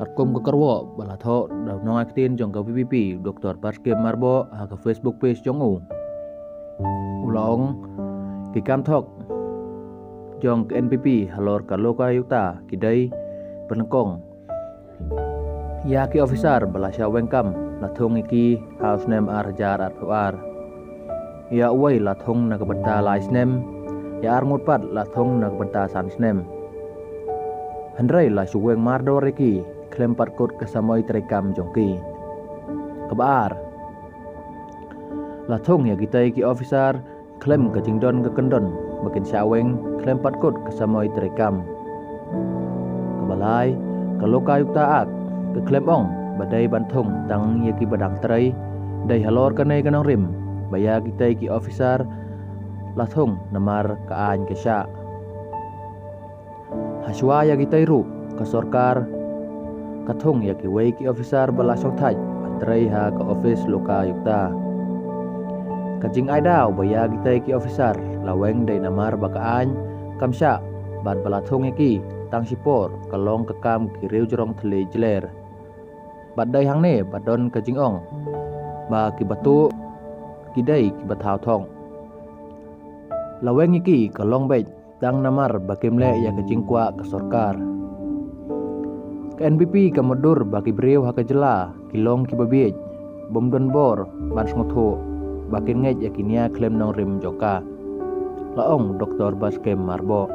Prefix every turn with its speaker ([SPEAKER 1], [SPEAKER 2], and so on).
[SPEAKER 1] Arkom kekerwo balatho daw nong aktin jong ka PPP Dr. Baskem Marbo ha ka Facebook page jong ulong kikam thok jong ka NPP halor ka loka yukta kidai penengkong ya ki officer balasya wengkam lathong iki house name arjar ar ya uai lathong nakabenta lais name ya armut pat lathong nakabenta sans name Handrai la suweng mardo reki klem pat kot kesamoi terekam jongki kebar la thong ya kita ki officer klem ke jingdon ke kendon makin syaweng klem pat kot kesamoi terekam kebalai kalau kayu taak ke klem ong badai banthong tang ya ki badang terai dai halor kanai kanong rim baya kita ki officer la thong namar kaan ke sya Haswa ya kita iru ke sorkar kathong ya ki wei ki officer bala sothaj antrai ha ke office loka yukta kajing aidau baya kita ki officer laweng dai namar bakaan kamsya bad bala thong ki tang sipor kalong kekam ki riu jorong thele jeler bad dai hang ne badon kajing ong ba ki batu kidai ki bathau thong laweng ki kalong bai tang namar bakimle ya kejingkwa ke sorkar ke NPP kemudur baki beriu haka jela kilong ki babiej bomdon bor bans ngotho bakin ngej yakinia klem nong rim joka laong Dr. Baskem Marbo